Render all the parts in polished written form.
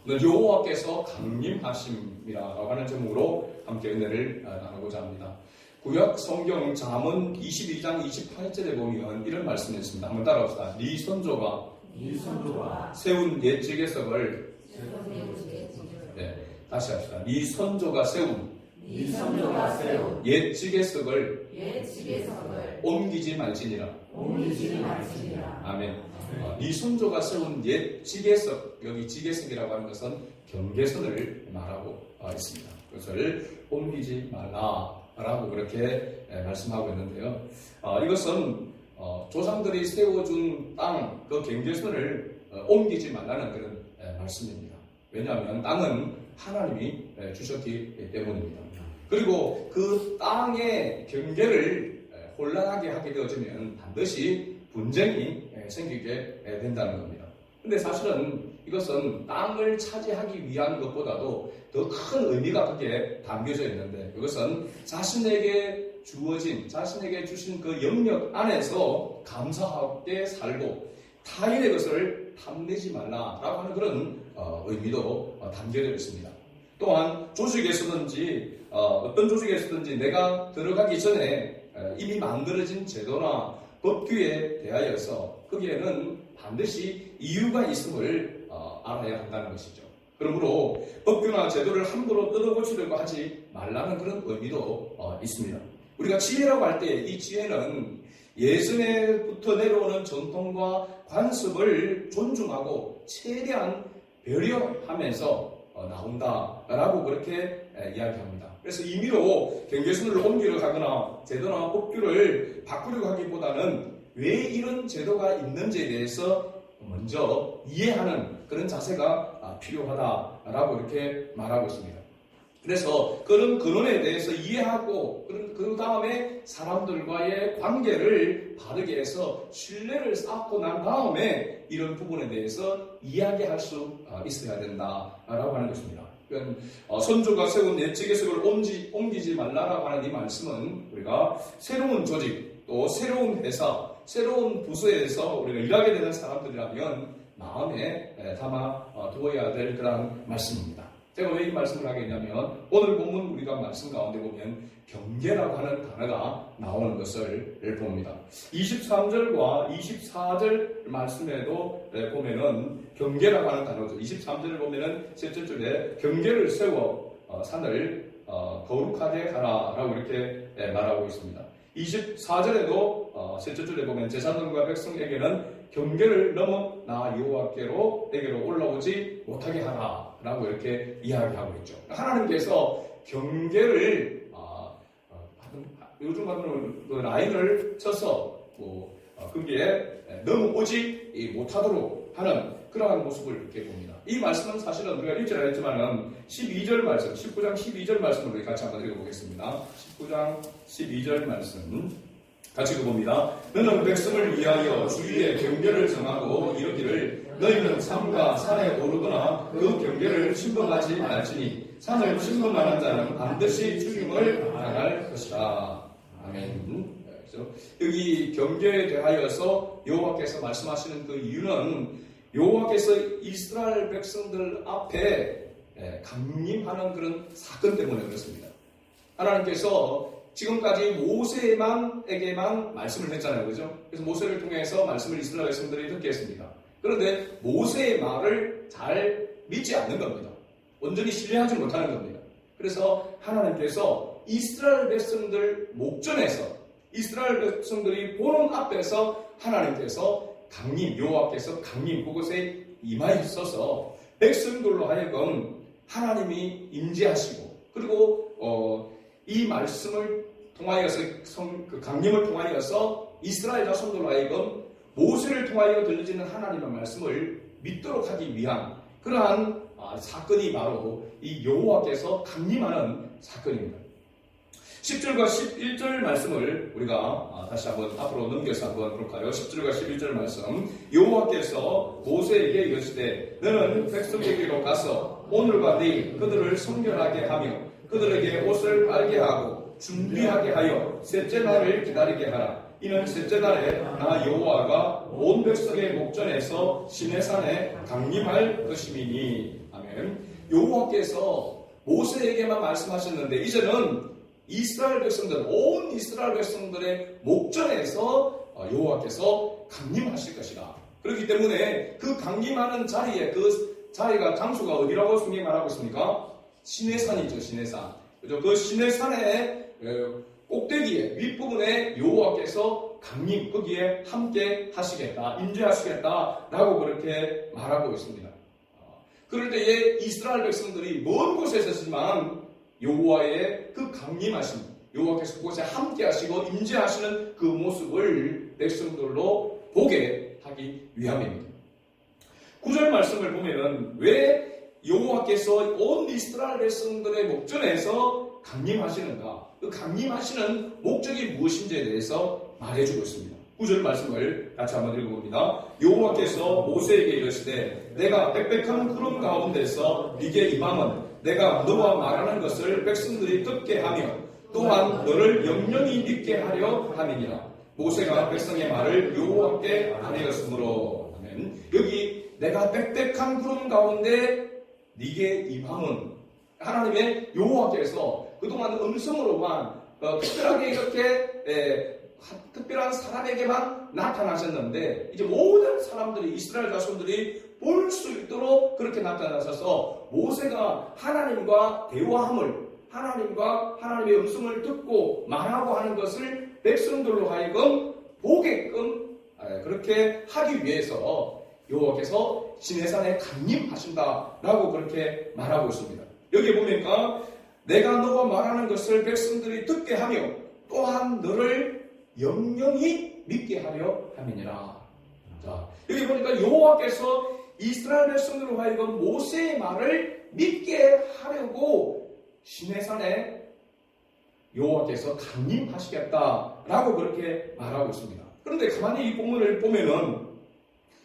오늘 여호와께서 강림하심이라고 하는 제목으로 함께 은혜를 나누고자 합니다. 구약 성경 잠언 22장 28절에 보면 이런 말씀이 있습니다. 한번 따라합시다. 네 선조가 세운 옛 지계석을 다시 합시다. 네 선조가 세운 옛 지계석을 옮기지 말지니라. 아멘. 네 선조가 세운 옛 지계석, 여기 지계석이라고 하는 것은 경계선을 말하고 있습니다. 그것을 옮기지 말라라고 그렇게 말씀하고 있는데요. 이것은 조상들이 세워준 땅, 그 경계선을 옮기지 말라는 그런 말씀입니다. 왜냐하면 땅은 하나님이 주셨기 때문입니다. 그리고 그 땅의 경계를 혼란하게 하게 되어지면 반드시 분쟁이 생기게 된다는 겁니다. 근데 사실은 이것은 땅을 차지하기 위한 것보다도 더 큰 의미가 거기에 담겨져 있는데, 그것은 자신에게 주어진, 자신에게 주신 그 영역 안에서 감사하게 살고 타인의 것을 탐내지 말라라고 하는 그런 의미도 담겨져 있습니다. 또한 조직에서든지 어떤 조직에서든지 내가 들어가기 전에 이미 만들어진 제도나 법규에 대하여서 거기에는 반드시 이유가 있음을 알아야 한다는 것이죠. 그러므로 법규나 제도를 함부로 뜯어고치려고 하지 말라는 그런 의미도 있습니다. 우리가 지혜라고 할 때 이 지혜는 예전에부터 내려오는 전통과 관습을 존중하고 최대한 배려하면서 나온다라고 그렇게 이야기합니다. 그래서 임의로 경계선을 옮기려 하거나 제도나 법규를 바꾸려고 하기보다는 왜 이런 제도가 있는지에 대해서 먼저 이해하는 그런 자세가 필요하다라고 이렇게 말하고 있습니다. 그래서 그런 근원에 대해서 이해하고 그 다음에 사람들과의 관계를 바르게 해서 신뢰를 쌓고 난 다음에 이런 부분에 대해서 이야기할 수 있어야 된다라고 하는 것입니다. 그러니까 선조가 세운 옛 지계석을 옮기지 말라라고 하는 이 말씀은 우리가 새로운 조직, 또 새로운 회사, 새로운 부서에서 우리가 일하게 되는 사람들이라면 마음에 담아 두어야 될 그런 말씀입니다. 제가 왜 이 말씀을 하겠냐면 오늘 본문 우리가 말씀 가운데 보면 경계라고 하는 단어가 나오는 것을 봅니다. 23절과 24절 말씀에도 보면은 경계라고 하는 단어죠. 23절을 보면은 셋째 줄에 경계를 세워 산을 거룩하게 하라라고 이렇게 말하고 있습니다. 24절에도 셋째 줄에 보면 제사장과 백성에게는 경계를 넘어 나 여호와께로 올라오지 못하게 하라라고 이렇게 이야기하고 있죠. 하나님께서 경계를 요즘 같은 라인을 쳐서 거기에 넘어오지 못하도록 하는 그러한 모습을 이렇게 봅니다. 이 말씀은 사실은 우리가 읽지 않았지만은 12절 말씀, 19장 12절 말씀을 우리 같이 한번 읽어보겠습니다. 19장 12절 말씀 같이 읽어봅니다. 너는 백성을 위하여 주위의 경계를 정하고 이르기를 너희는 산과 산에 오르거나 그 경계를 침범하지 말지니 산을 침범하는 자는 반드시 죽임을 당할 것이다. 아멘. 여기 경계에 대하여서 여호와께서 말씀하시는 그 이유는 여호와께서 이스라엘 백성들 앞에 강림하는 그런 사건 때문에 그렇습니다. 하나님께서 지금까지 모세에게만 말씀을 했잖아요. 그죠? 그래서 모세를 통해서 말씀을 이스라엘 백성들이 듣게 했습니다. 그런데 모세의 말을 잘 믿지 않는 겁니다. 온전히 신뢰하지 못하는 겁니다. 그래서 하나님께서 이스라엘 백성들 목전에서 이스라엘 백성들이 보는 앞에서 하나님께서 여호와께서 그곳에 임하셔서 백성들로 하여금 하나님이 임재하시고 그리고 이 말씀을 통하여서 그 강림을 통하여서 이스라엘 자손들로 하여금 모세를 통하여 들려지는 하나님의 말씀을 믿도록 하기 위한 그러한 사건이 바로 이 여호와께서 강림하는 사건입니다. 10절과 11절 말씀을 우리가 다시 한번 앞으로 넘겨서 한번 볼까요? 10절과 11절 말씀. 여호와께서 모세에게 이르시되 너는 백성에게로 가서 오늘과 내일 그들을 성결하게 하며 그들에게 옷을 빨게 하고 준비하게 하여 셋째 날을 기다리게 하라. 이는 셋째 날에 나 여호와가 온 백성의 목전에서 시내산에 강림할 것임이니. 아멘. 여호와께서 모세에게만 말씀하셨는데 이제는 이스라엘 백성들, 온 이스라엘 백성들의 목전에서 여호와께서 강림하실 것이다. 그렇기 때문에 그 강림하는 자리에, 그 자리가, 장소가 어디라고 성경이 말하고 있습니까? 시내산이죠, 시내산. 그죠? 그 시내산의 꼭대기에, 윗부분에 여호와께서 강림, 거기에 함께 하시겠다, 임재하시겠다라고 그렇게 말하고 있습니다. 그럴 때에 이스라엘 백성들이 먼 곳에 있었지만 여호와의 그 강림하심, 여호와께서 그곳에 함께 하시고 임재하시는 그 모습을 백성들로 보게 하기 위함입니다. 9절 말씀을 보면은 왜 여호와께서 온 이스라엘 백성들의 목전에서 강림하시는가? 그 강림하시는 목적이 무엇인지에 대해서 말해주고 있습니다. 9절 말씀을 같이 한번 읽어봅니다. 여호와께서 모세에게 이르시되 내가 빽빽한 구름 가운데서 네게 임함은 내가 너와 말하는 것을 백성들이 듣게 하며 또한 너를 영영히 믿게 하려 함이니라. 모세가 백성의 말을 여호와께 아뢰었으므로. 아멘. 여기 내가 빽빽한 구름 가운데 네게 임함은 하나님의 여호와께서 그동안 음성으로만 특별하게 이렇게 특별한 사람에게만 나타나셨는데 이제 모든 사람들이, 이스라엘 자손들이 볼 수 있도록 그렇게 나타나셔서 모세가 하나님과 대화함을, 하나님의 음성을 듣고 말하고 하는 것을 백성들로 하여금 보게끔 그렇게 하기 위해서 여호와께서 시내산에 강림하신다라고 그렇게 말하고 있습니다. 여기 보니까 내가 너와 말하는 것을 백성들이 듣게 하며 또한 너를 영영히 믿게 하려 함이니라. 자, 여기 보니까 여호와께서 이스라엘 백성들로 하여금 모세의 말을 믿게 하려고 시내산에 여호와께서 강림하시겠다라고 그렇게 말하고 있습니다. 그런데 가만히 이 본문을 보면은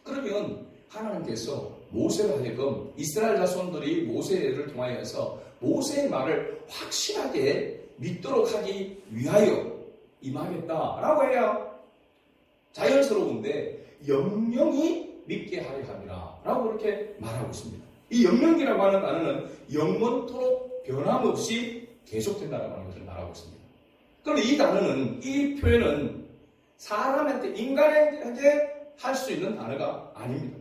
그러면 하나님께서 모세로 하여금 이스라엘 자손들이 모세를 통하여서 모세의 말을 확실하게 믿도록 하기 위하여 임하겠다라고 해야 자연스러운데 영영히 믿게 하려 함이라 라고 그렇게 말하고 있습니다. 이 영영이라고 하는 단어는 영원토록 변함없이 계속된다라고 하는 것을 말하고 있습니다. 그런데 이 단어는, 이 표현은 사람한테, 인간에게 할 수 있는 단어가 아닙니다.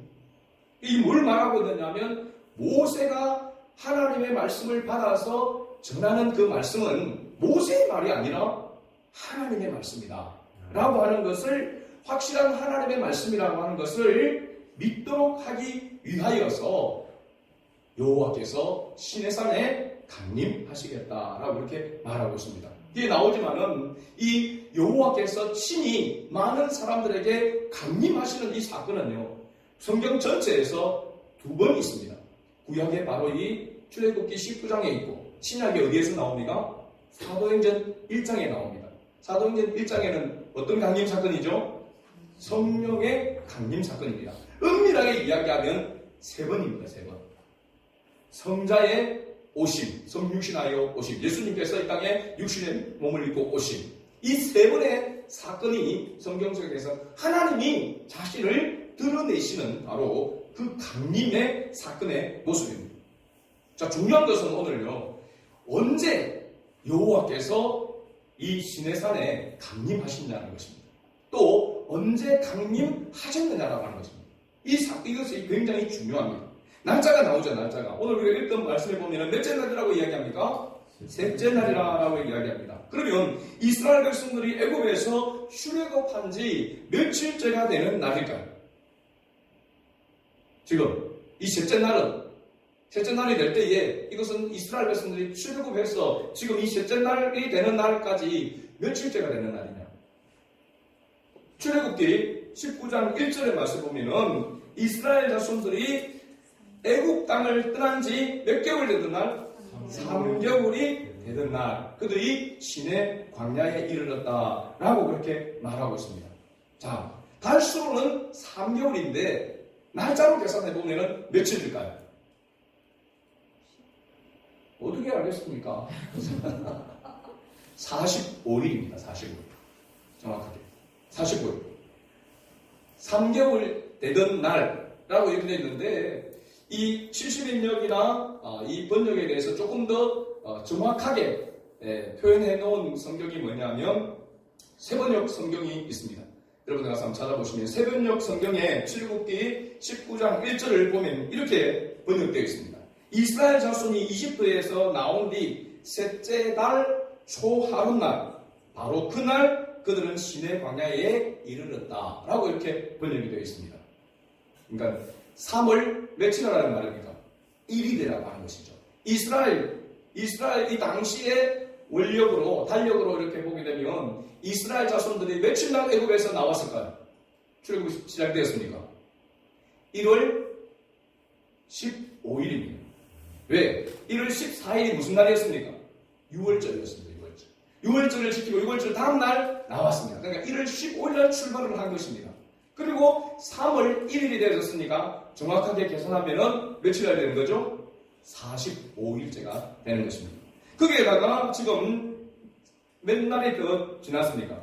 이 뭘 말하고 있느냐면 모세가 하나님의 말씀을 받아서 전하는 그 말씀은 모세의 말이 아니라 하나님의 말씀이다 라고 하는 것을, 확실한 하나님의 말씀이라고 하는 것을 믿도록 하기 위하여서 여호와께서 시내산에 강림하시겠다라고 이렇게 말하고 있습니다. 이게 나오지만은 이 여호와께서 친히 많은 사람들에게 강림하시는 이 사건은요, 성경 전체에서 두 번 있습니다. 구약에 바로 이 출애굽기 19장에 있고, 신약에 어디에서 나옵니까? 사도행전 1장에 나옵니다. 사도행전 1장에는 어떤 강림 사건이죠? 성령의 강림 사건입니다. 은밀하게 이야기하면 3번입니다. 3번. 성자의 오심, 성육신하여 오심, 예수님께서 이 땅에 육신의 몸을 입고 오심, 이 3번의 사건이 성경 속에서 하나님이 자신을 드러내시는 바로 그 강림의 사건의 모습입니다. 자, 중요한 것은 오늘요, 언제 여호와께서 이 시내산에 강림하신다는 것입니다. 또 언제 강림하셨느냐라고 하는 것입니다. 이것이 굉장히 중요합니다. 날짜가 나오죠, 날짜가. 오늘 우리가 읽던 말씀에 보면 몇째 날이라고 이야기합니까? 셋째 날이라고 이야기합니다. 그러면 이스라엘 백성들이 애굽에서 출애굽한 지 며칠째가 되는 날일까요? 지금 이 셋째 날이 될 때에 이것은 이스라엘 백성들이 출애굽해서 지금 이 셋째 날이 되는 날까지 며칠째가 되는 날이냐? 출애굽기 19장 1절의 말씀 보면은 이스라엘 자손들이 애굽 땅을 떠난 지 몇 개월 되던 날? 3개월이 되던 날 그들이 시내 광야에 이르렀다라고 그렇게 말하고 있습니다. 자, 달수로는 3개월인데 날짜로 계산해 보면은 며칠일까요? 어떻게 알겠습니까? 45일입니다. 45일. 정확하게. 45일. 3개월 되던 날라고 이렇게 되어 있는데 이 70인역이나 이 번역에 대해서 조금 더 정확하게 표현해 놓은 성경이 뭐냐면 세번역 성경이 있습니다. 여러분들 가서 한번 찾아보시면 세번역 성경의 출애굽기 19장 1절을 보면 이렇게 번역되어 있습니다. 이스라엘 자손이 이집트에서 나온 뒤 셋째 달 초하룻날 바로 그날 그들은 시내 광야에 이르렀다 라고 이렇게 번역이 되어 있습니다. 그러니까 3월 며칠이라는 말입니까? 1일이라고 하는 것이죠. 이스라엘 이 당시에 달력으로 이렇게 보게 되면 이스라엘 자손들이 며칠 날 애굽에서 나왔을까요? 출애굽이 시작되었습니까? 1월 15일입니다. 왜? 1월 14일이 무슨 날이었습니까? 6월절이었습니다. 6월절을 지키고 6월절 다음날 나왔습니다. 그러니까 1월 15일 날 출발을 한 것입니다. 그리고 3월 1일이 되었으니까 정확하게 계산하면 며칠 날 되는 거죠? 45일째가 되는 것입니다. 거기에다가 지금 몇 날이 더 지났습니까?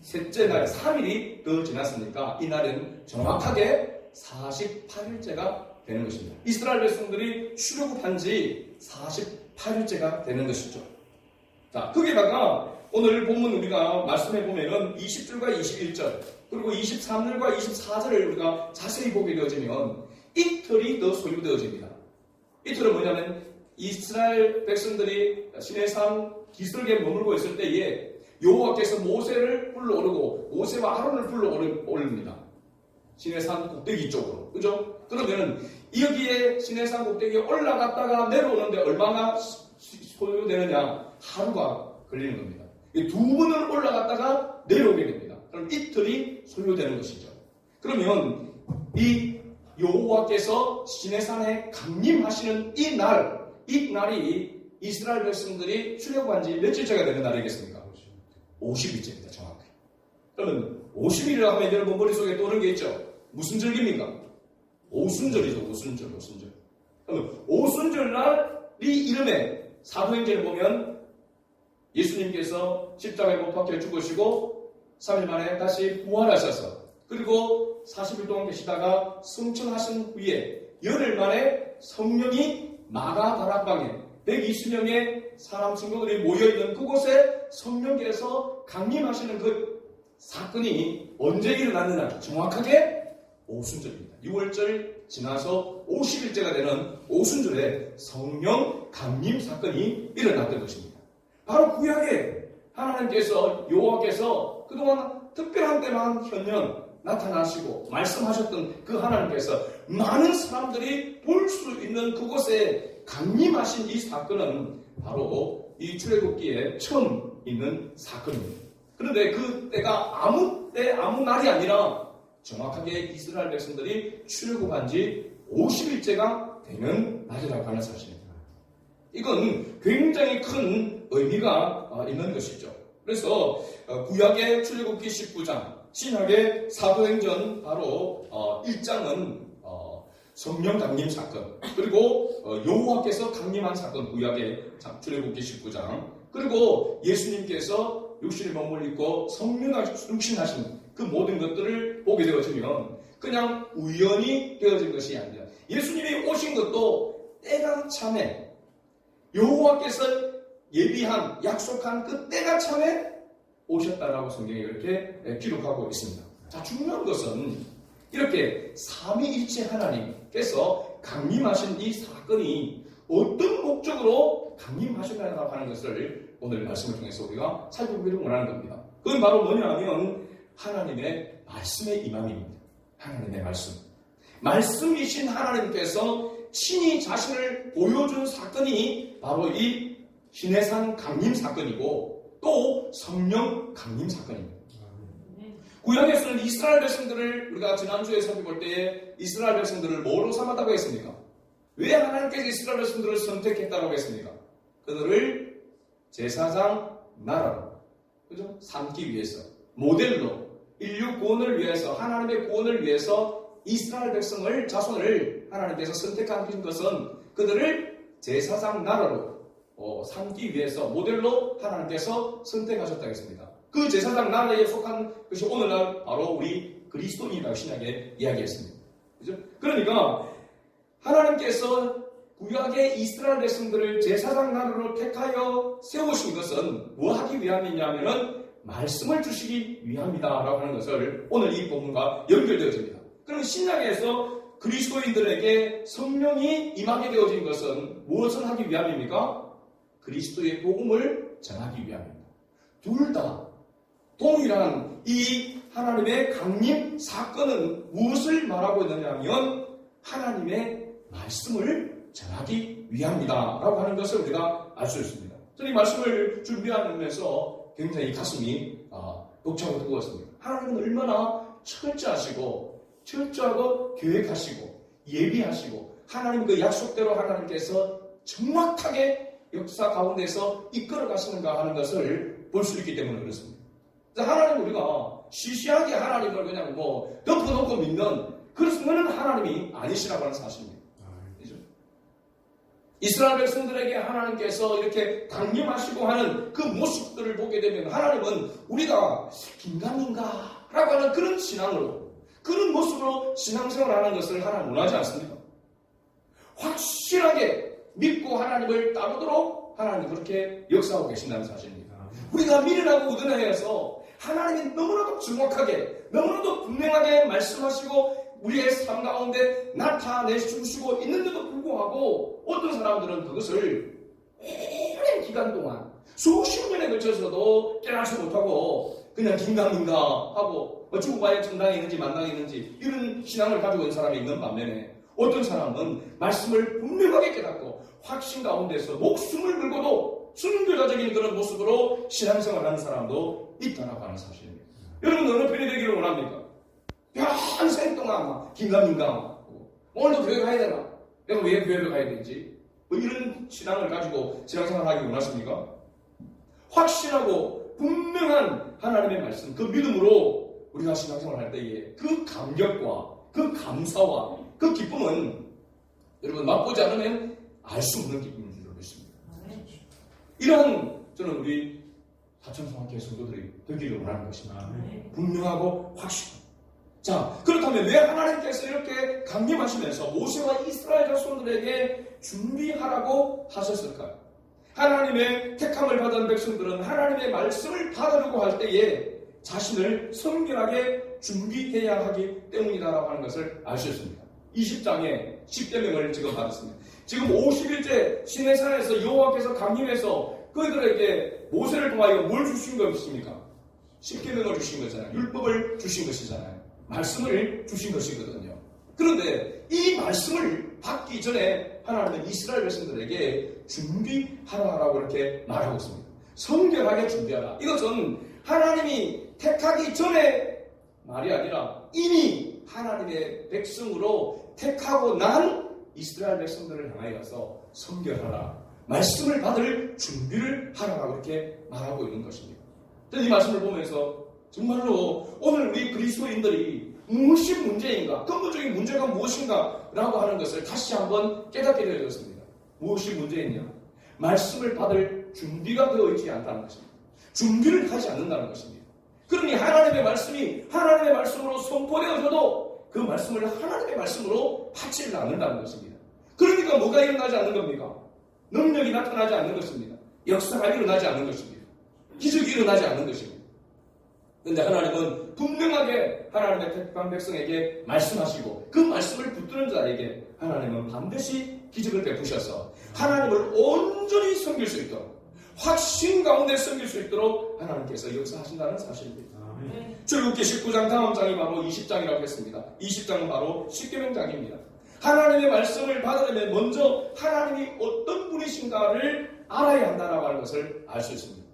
셋째 날 3일이 더 지났으니까 이 날은 정확하게 48일째가 되는 것입니다. 이스라엘 백성들이 출애굽한 지 48일째가 되는 것이죠. 자, 거기에다가 오늘 본문 우리가 말씀해 보면은 20절과 21절 그리고 23절과 24절을 우리가 자세히 보게 되어지면 이틀이 더 소요되어집니다. 이틀은 뭐냐면 이스라엘 백성들이 시내산 기슭에 머물고 있을 때에 여호와께서 모세를 불러오르고 모세와 아론을 불러오릅니다. 시내산 꼭대기 쪽으로. 그죠? 그러면은 여기에 시내산 꼭대기에 올라갔다가 내려오는데 얼마나 소요되느냐? 하루가 걸리는 겁니다. 두 번을 올라갔다가 내려오게 됩니다. 그럼 이틀이 소요되는 것이죠. 그러면 이 여호와께서 시내산에 강림하시는 이 날이 이스라엘 백성들이 출애굽한 지 며칠째가 되는 날이겠습니까? 50일째입니다. 정확히. 그러면 50일이라고 하면 여러분 머릿속에 떠오르는 게 있죠? 무슨 절기입니까? 오순절이죠. 오순절. 그러면 오순절 날이 이름에 사도행전을 보면 예수님께서 십자가에 못 박혀 죽으시고 3일 만에 다시 부활하셔서 그리고 40일 동안 계시다가 승천하신 후에 열흘 만에 성령이 마가다락방에 120명의 사람 친구들이 모여있는 그곳에 성령께서 강림하시는 그 사건이 언제 일어났느냐? 정확하게 오순절입니다. 6월절 지나서 50일째가 되는 오순절에 성령 강림 사건이 일어났던 것입니다. 바로 구약에 하나님께서 여호와께서 그동안 특별한 때만 현년 나타나시고 말씀하셨던 그 하나님께서 많은 사람들이 볼 수 있는 그곳에 강림하신 이 사건은 바로 이 출애굽기에 처음 있는 사건입니다. 그런데 그 때가 아무 날이 아니라 정확하게 이스라엘 백성들이 출애굽한 지 50일째가 되는 날이라고 하는 사실입니다. 이건 굉장히 큰 의미가 있는 것이죠. 그래서 구약의 출애굽기 19장, 신약의 사도행전 바로 1장은 성령 강림 사건, 그리고 여호와께서 강림한 사건, 구약의 출애굽기 19장, 그리고 예수님께서 육신의 몸을 입고 육신하신 그 모든 것들을 보게 되어지면 그냥 우연히 되어진 것이 아니라 예수님이 오신 것도 때가 참에 여호와께서 예비한 약속한 그 때가 참에 오셨다라고 성경이 이렇게 기록하고 있습니다. 자, 중요한 것은 이렇게 삼위일체 하나님께서 강림하신 이 사건이 어떤 목적으로 강림하셨다고 하는 것을 오늘 말씀을 통해서 우리가 살펴보기를 원하는 겁니다. 그건 바로 뭐냐면 하나님의 말씀의 임함입니다. 하나님의 말씀. 말씀이신 하나님께서 친히 자신을 보여준 사건이 바로 이 시내산 강림 사건이고 또 성령 강림 사건입니다. 구약에서는 이스라엘 백성들을 우리가 지난주에 살펴볼 때에 이스라엘 백성들을 뭐로 삼았다고 했습니까? 왜 하나님께서 이스라엘 백성들을 선택했다고 했습니까? 그들을 제사장 나라로, 그죠? 삼기 위해서, 모델로, 인류 구원을 위해서, 하나님의 구원을 위해서 이스라엘 백성을, 자손을 하나님께서 선택하신 것은 그들을 제사장 나라로 삼기 위해서 모델로 하나님께서 선택하셨다고 했습니다. 그 제사장 나라에 속한 것이 오늘날 바로 우리 그리스도인이라고 신약에 이야기했습니다. 그죠? 그러니까 하나님께서 구약의 이스라엘 백성들을 제사장 나라로 택하여 세우신 것은 뭐 하기 위함이냐면은 말씀을 주시기 위함이다라고 하는 것을 오늘 이 본문과 연결되어집니다. 그럼 신약에서 그리스도인들에게 성령이 임하게 되어진 것은 무엇을 하기 위함입니까? 그리스도의 복음을 전하기 위함입니다. 둘 다 동일한 이 하나님의 강림 사건은 무엇을 말하고 있느냐면 하나님의 말씀을 전하기 위함이다 라고 하는 것을 우리가 알 수 있습니다. 저는 이 말씀을 준비하면서 굉장히 가슴이 벅차고 뜨거웠습니다. 하나님은 얼마나 철저하고 계획하시고 예비하시고 하나님 그 약속대로 하나님께서 정확하게 역사 가운데서 이끌어 가시는가 하는 것을 볼 수 있기 때문에 그렇습니다. 하나님 우리가 시시하게 하나님을 그냥 덮어놓고 믿는 그런 하나님이 아니시라고 하는 사실입니다. 그렇죠? 이스라엘 백성들에게 하나님께서 이렇게 강림하시고 하는 그 모습들을 보게 되면 하나님은 우리가 긴가민가 라고 하는 그런 신앙으로 그런 모습으로 신앙생활하는 것을 하나님 원하지 않습니다. 확실하게 믿고 하나님을 따르도록 하나님 그렇게 역사하고 계신다는 사실입니다. 우리가 미련하고 우둔해서 하나님이 너무나도 정확하게 너무나도 분명하게 말씀하시고 우리의 삶 가운데 나타내주시고 있는데도 불구하고 어떤 사람들은 그것을 오랜 기간 동안 수십 년에 걸쳐서도 깨닫지 못하고 그냥 긴가민가 하고 죽어봐야 천당에 있는지 만당에 있는지 이런 신앙을 가지고 있는 사람이 있는 반면에 어떤 사람은 말씀을 분명하게 깨닫고 확신 가운데서 목숨을 걸고도 순교자적인 그런 모습으로 신앙생활하는 사람도 있다라고 하는 사실입니다. 여러분 어느 편이 되기를 원합니까? 평생 동안 긴가민가 오늘도 교회 가야 되나? 내가 왜 교회를 가야 되지? 이런 신앙을 가지고 신앙생활하기 원하십니까? 확실하고 분명한 하나님의 말씀 그 믿음으로 우리가 신앙생활을 할 때에 그 감격과 그 감사와 그 기쁨은 여러분 맛보지 않으면 알 수 없는 기쁨인 줄 믿습니다. 이런 저는 우리 사천성학회 성도들이 되기를 원하는 것입니다. 분명하고 확실한. 자, 그렇다면 왜 하나님께서 이렇게 강림하시면서 모세와 이스라엘 자손들에게 준비하라고 하셨을까요? 하나님의 택함을 받은 백성들은 하나님의 말씀을 받으려고 할 때에 자신을 성결하게 준비해야 하기 때문이다라고 하는 것을 알 수 있습니다. 20장에 10계명을 지금 받았습니다. 지금 50일째 시내산에서 여호와께서 강림해서 그들에게 모세를 통하여 뭘 주신 것입니까? 10계명을 주신 거잖아요. 율법을 주신 것이잖아요. 말씀을 주신 것이거든요. 그런데 이 말씀을 받기 전에 하나님은 이스라엘 백성들에게 준비하라라고 이렇게 말하고 있습니다. 성결하게 준비하라. 이것은 하나님이 택하기 전에 말이 아니라 이미 하나님의 백성으로 택하고 난 이스라엘 백성들을 향하여서 성결하라. 말씀을 받을 준비를 하라고 이렇게 말하고 있는 것입니다. 이 말씀을 보면서 정말로 오늘 우리 그리스도인들이 무엇이 문제인가, 근본적인 문제가 무엇인가 라고 하는 것을 다시 한번 깨닫게 되었습니다. 무엇이 문제이냐? 말씀을 받을 준비가 되어 있지 않다는 것입니다. 준비를 하지 않는다는 것입니다. 그러니 하나님의 말씀이 하나님의 말씀으로 선포되어져도 그 말씀을 하나님의 말씀으로 받지를 않는다는 것입니다. 그러니까 뭐가 일어나지 않는 겁니까? 능력이 나타나지 않는 것입니다. 역사가 일어나지 않는 것입니다. 기적이 일어나지 않는 것입니다. 그런데 하나님은 분명하게 하나님의 택한 백성에게 말씀하시고 그 말씀을 붙드는 자에게 하나님은 반드시 기적을 베푸셔서 하나님을 온전히 섬길 수 있도록 확신 가운데 섬길 수 있도록 하나님께서 역사하신다는 사실입니다. 출애굽기 19장 다음 장이 바로 20장이라고 했습니다. 20장은 바로 십계명장입니다. 하나님의 말씀을 받으려면 먼저 하나님이 어떤 분이신가를 알아야 한다라고 하는 것을 알 수 있습니다.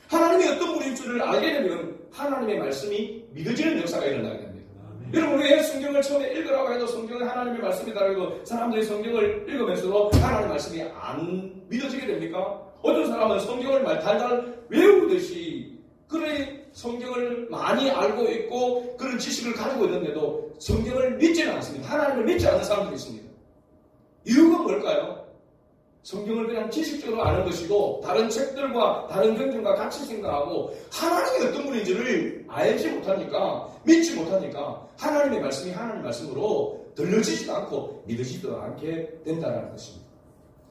하나님이 어떤 분인 줄을 알게 되면 하나님의 말씀이 믿어지는 역사가 일어나게 됩니다. 여러분 왜 성경을 처음에 읽으라고 해도 성경은 하나님의 말씀이다 그러고 사람들이 성경을 읽으면서도 하나님의 말씀이 안 믿어지게 됩니까? 어떤 사람은 성경을 달달 외우듯이 그래 성경을 많이 알고 있고 그런 지식을 가지고 있는데도 성경을 믿지는 않습니다. 하나님을 믿지 않는 사람들이 있습니다. 이유가 뭘까요? 성경을 그냥 지식적으로 아는 것이고 다른 책들과 다른 경전과 같이 생각하고 하나님이 어떤 분인지를 알지 못하니까 믿지 못하니까 하나님의 말씀이 하나님의 말씀으로 들려지지도 않고 믿어지지도 않게 된다는 것입니다.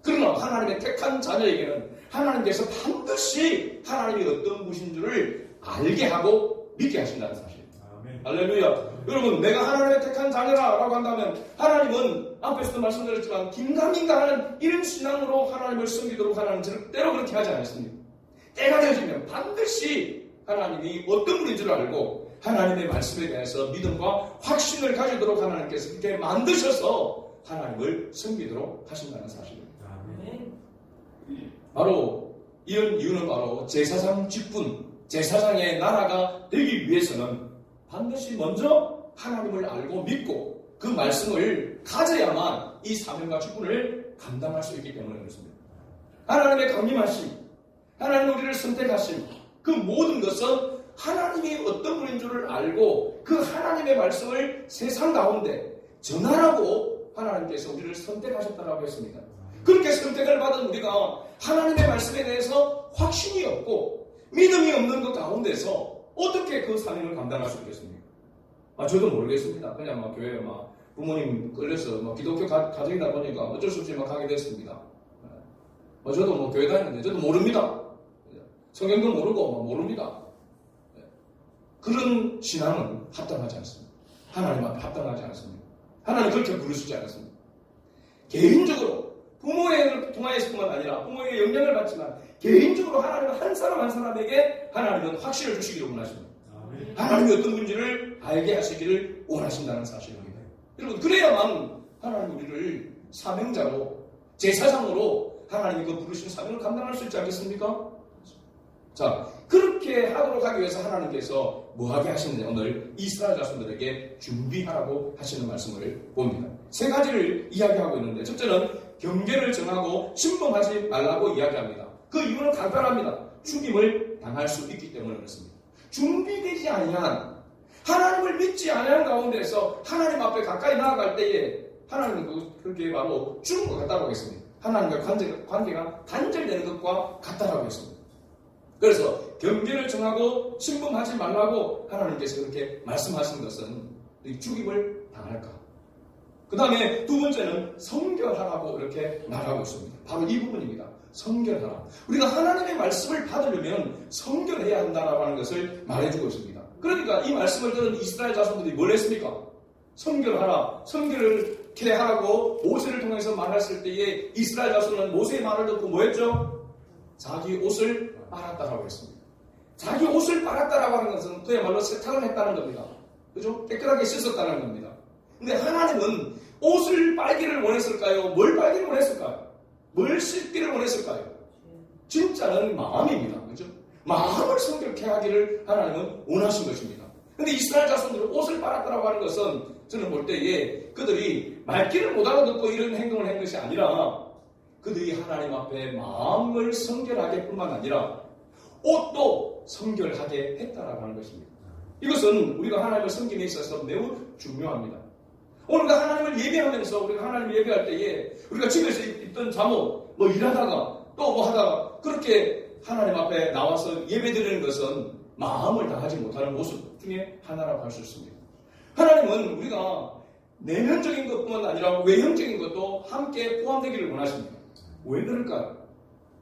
그러나 하나님의 택한 자녀에게는 하나님께서 반드시 하나님이 어떤 분이신 줄을 알게 하고 믿게 하신다는 사실. 아멘. 할렐루야. 여러분, 내가 하나님의 택한 자녀라고 한다면 하나님은 앞에서도 말씀드렸지만 긴가민가 하는 이런 신앙으로 하나님을 섬기도록 하나님은 절대로 그렇게 하지 않습니다. 때가 되어지면 반드시 하나님이 어떤 분인 줄 알고 하나님의 말씀에 대해서 믿음과 확신을 가지도록 하나님께서 그렇게 만드셔서 하나님을 섬기도록 하신다는 사실입니다. 아멘. 바로 이런 이유는 바로 제사장 직분, 제사장의 나라가 되기 위해서는 반드시 먼저 하나님을 알고 믿고 그 말씀을 가져야만 이 사명과 직분을 감당할 수 있기 때문에 그렇습니다. 하나님의 강림하심, 하나님 우리를 선택하심, 그 모든 것은 하나님이 어떤 분인 줄을 알고 그 하나님의 말씀을 세상 가운데 전하라고 하나님께서 우리를 선택하셨다고 했습니다. 그렇게 선택을 받은 우리가 하나님의 말씀에 대해서 확신이 없고 믿음이 없는 것 가운데서 어떻게 그 사명을 감당할 수 있겠습니까? 저도 모르겠습니다. 그냥 교회에 부모님 끌려서 기독교 가정이다 보니까 어쩔 수 없이 가게 됐습니다. 저도 교회 다니는데 저도 모릅니다. 성경도 모르고 모릅니다. 그런 신앙은 합당하지 않습니다. 하나님 앞에 합당하지 않습니다. 하나님 그렇게 부르시지 않았습니다. 개인적으로 부모를 통하여서뿐만 아니라 부모에게 영향을 받지만 개인적으로 하나님은 한 사람 한 사람에게 하나님은 확신을 주시기를 원하십니다. 아멘. 하나님이 어떤 분인지를 알게 하시기를 원하신다는 사실입니다. 여러분, 그래야만 하나님 우리를 사명자로 제사장으로 하나님이 그 부르신 사명을 감당할 수 있지 않겠습니까? 자, 그렇게 하도록 하기 위해서 하나님께서 뭐하게 하시느냐, 오늘 이스라엘 자손들에게 준비하라고 하시는 말씀을 봅니다. 세 가지를 이야기하고 있는데, 첫째는 경계를 정하고 침범하지 말라고 이야기합니다. 그 이유는 간단합니다. 죽임을 당할 수 있기 때문에 그렇습니다. 준비되지 아니한, 하나님을 믿지 아니한 가운데서 하나님 앞에 가까이 나아갈 때에 하나님은 그렇게 바로 죽은 것 같다고 했습니다. 하나님과 관계가 단절되는 것과 같다라고 했습니다. 그래서 경계를 정하고 침범하지 말라고 하나님께서 그렇게 말씀하신 것은 죽임을 당할까. 그 다음에 두 번째는 성결하라고 이렇게 말하고 있습니다. 바로 이 부분입니다. 성결하라. 우리가 하나님의 말씀을 받으려면 성결해야 한다라고 하는 것을 말해주고 있습니다. 그러니까 이 말씀을 들은 이스라엘 자손들이 뭘 했습니까? 성결하라. 성결을 이렇게 하라고 모세를 통해서 말했을 때에 이스라엘 자손은 모세의 말을 듣고 뭐 했죠? 자기 옷을 빨았다라고 했습니다. 자기 옷을 빨았다라고 하는 것은 그야말로 세탁을 했다는 겁니다. 그죠? 깨끗하게 씻었다는 겁니다. 근데 하나님은 옷을 빨기를 원했을까요? 뭘 빨기를 원했을까요? 뭘 씻기를 원했을까요? 진짜는 마음입니다. 그죠? 마음을 성결케 하기를 하나님은 원하신 것입니다. 근데 이스라엘 자손들은 옷을 빨았다라고 하는 것은 저는 볼 때에 그들이 말귀를 못 알아듣고 이런 행동을 한 것이 아니라 그들이 하나님 앞에 마음을 성결하게 뿐만 아니라 옷도 성결하게 했다라고 하는 것입니다. 이것은 우리가 하나님을 섬김에 있어서 매우 중요합니다. 오늘가 하나님을 예배하면서 우리가 하나님을 예배할 때에 우리가 집에서 입던 잠옷 일하다가 또 하다가 그렇게 하나님 앞에 나와서 예배드리는 것은 마음을 다하지 못하는 모습 중에 하나라고 할 수 있습니다. 하나님은 우리가 내면적인 것뿐만 아니라 외형적인 것도 함께 포함되기를 원하십니다. 왜 그럴까요?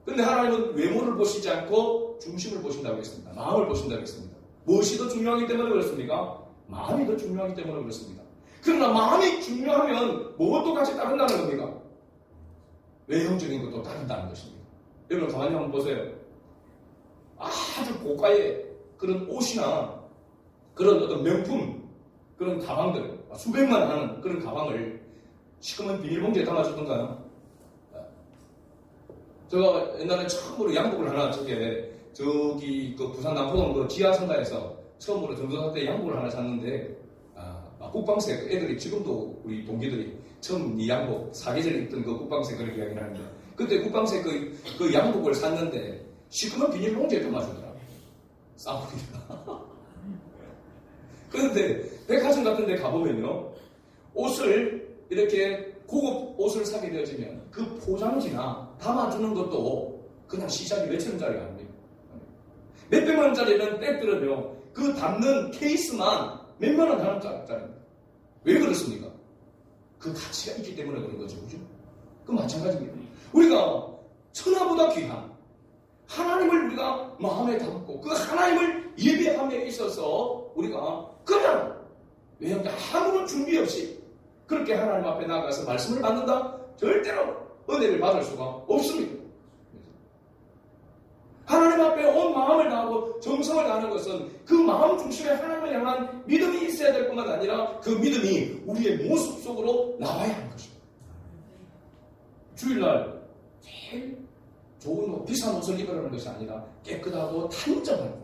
그런데 하나님은 외모를 보시지 않고 중심을 보신다고 했습니다. 마음을 보신다고 했습니다. 무엇이 더 중요하기 때문에 그렇습니까? 마음이 더 중요하기 때문에 그렇습니다. 그러나 마음이 중요하면 무엇도 같이 따른다는 겁니까? 외형적인 것도 따른다는 것입니다. 여러분 가만히 한번 보세요. 아주 고가의 그런 옷이나 그런 어떤 명품 그런 가방들 수백만 원 하는 그런 가방을 시커먼 비닐봉지에 담아주던가요? 제가 옛날에 처음으로 양복을 하나 저기 그 부산 남포동 그 지하상가에서 처음으로 전도사 때 양복을 하나 샀는데 국방색 애들이 지금도 우리 동기들이 처음 이 양복 사계절에 입던 그 국방색 그렇게 이야기를 하는데 그때 국방색 그 양복을 샀는데 시커먼 비닐봉지에 담아주더라. 싸구리다. 그런데 백화점 같은 데 가보면요 옷을 이렇게 고급 옷을 사게 되어지면 그 포장지나 담아주는 것도 그냥 시작이 몇천 원짜리가 아닙니다. 몇백만 원짜리는 떼들어요. 그 담는 케이스만 몇만 원 하는 짜리입니다. 왜 그렇습니까? 그 가치가 있기 때문에 그런 거죠. 그죠? 그 마찬가지입니다. 우리가 천하보다 귀한 하나님을 우리가 마음에 담고 그 하나님을 예배함에 있어서 우리가 그냥 왜냐 아무런 준비 없이 그렇게 하나님 앞에 나가서 말씀을 받는다? 절대로 은혜를 받을 수가 없습니다. 하나님 앞에 온 마음을 다하고 정성을 다하는 것은 그 마음 중심에 하나님을 향한 믿음이 있어야 될 뿐만 아니라 그 믿음이 우리의 모습 속으로 나와야 하는 것입니다. 주일날 제일 좋은 비싼 옷을 입으라는 것이 아니라 깨끗하고 단정한 것.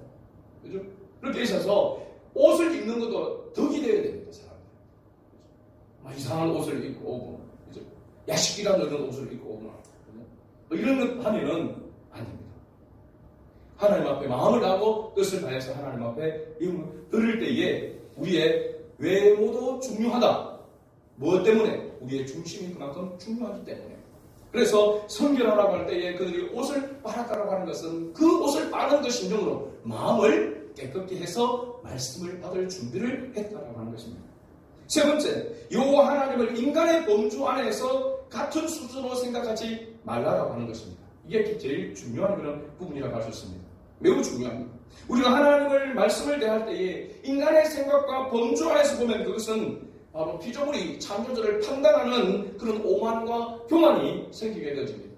그죠? 그렇게 있어서 옷을 입는 것도 덕이 되어야 됩니다. 사람들. 이상한 옷을 입고 오고 그죠? 야식기가 넣는 옷을 입고 오거나 이런 것 하면은 안 됩니다. 하나님 앞에 마음을 다하고 뜻을 다해서 하나님 앞에 들을 때에 우리의 외모도 중요하다. 무엇 때문에? 우리의 중심이 그만큼 중요하기 때문에. 그래서 성결하라고 할 때에 그들이 옷을 빨았다라고 하는 것은 그 옷을 빠는 것 심정으로 마음을 깨끗게 해서 말씀을 받을 준비를 했다라고 하는 것입니다. 세 번째, 여호와 하나님을 인간의 범주 안에서 같은 수준으로 생각하지 말라라고 하는 것입니다. 이게 제일 중요한 그런 부분이라고 할 수 있습니다. 매우 중요합니다. 우리가 하나님을 말씀을 대할 때에 인간의 생각과 범주 안에서 보면 그것은 바로 피조물이 창조주를 판단하는 그런 오만과 교만이 생기게 되어집니다.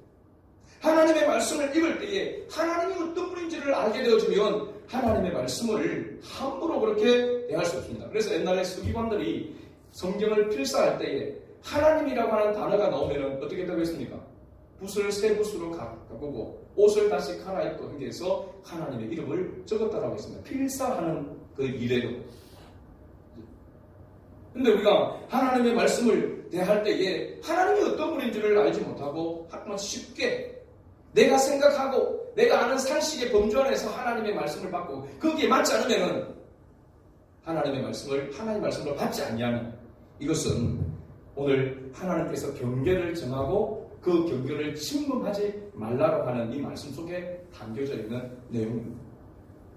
하나님의 말씀을 읽을 때에 하나님이 어떤 분인지를 알게 되어지면 하나님의 말씀을 함부로 그렇게 대할 수 없습니다. 그래서 옛날에 서기관들이 성경을 필사할 때에 하나님이라고 하는 단어가 나오면 어떻게 되고 있습니까? 붓을 새 붓으로 바꾸고 옷을 다시 갈아입고 하기 위해서 하나님의 이름을 적었다라고 했습니다. 필사하는 그 일에도. 근데 우리가 하나님의 말씀을 대할 때에 하나님이 어떤 분인지를 알지 못하고 쉽게 내가 생각하고 내가 아는 상식의 범주 안에서 하나님의 말씀을 받고 거기에 맞지 않으면 하나님의 말씀을 받지 않냐면 이것은 오늘 하나님께서 경계를 정하고 그 경계를 침범하지 말라고 하는 이 말씀 속에 담겨져 있는 내용입니다.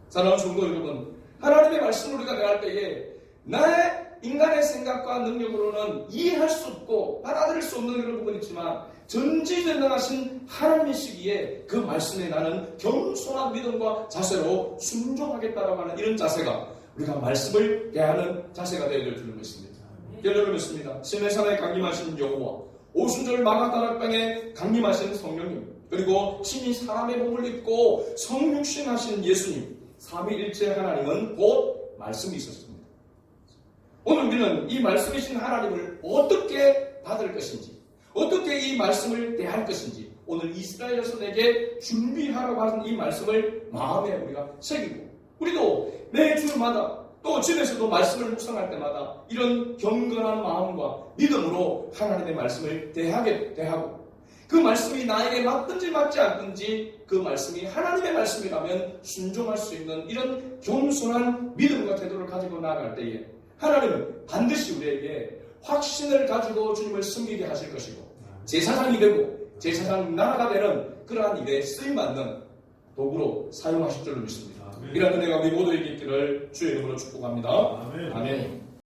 사랑하는 성도 여러분, 하나님의 말씀을 우리가 대할 때에 나의 인간의 생각과 능력으로는 이해할 수 없고 받아들일 수 없는 그런 부분이 있지만 전지전능하신 하나님이시기에 그 말씀에 나는 겸손한 믿음과 자세로 순종하겠다라고 하는 이런 자세가 우리가 말씀을 대하는 자세가 되어야 될 줄을 믿습니다. 결론을 믿습니다. 시내산에 강림하신 여호와, 오순절 마가다락방에 강림하신 성령님, 그리고 신이 사람의 몸을 입고 성육신하신 예수님, 삼위일체 하나님은 곧 말씀이 있었습니다. 오늘 우리는 이 말씀이신 하나님을 어떻게 받을 것인지, 어떻게 이 말씀을 대할 것인지, 오늘 이스라엘 자손에게 준비하라고 하는 이 말씀을 마음에 우리가 새기고, 우리도 매 주마다 또 집에서도 말씀을 묵상할 때마다 이런 경건한 마음과 믿음으로 하나님의 말씀을 대하고 그 말씀이 나에게 맞든지 맞지 않든지 그 말씀이 하나님의 말씀이라면 순종할 수 있는 이런 겸손한 믿음과 태도를 가지고 나아갈 때에 하나님은 반드시 우리에게 확신을 가지고 주님을 섬기게 하실 것이고 제사장이 되고 제사장 나라가 되는 그러한 일에 쓰임받는 도구로 사용하실 줄로 믿습니다. 이런 은혜가 우리 모두에게 있기를 주의 이름으로 축복합니다. 아멘.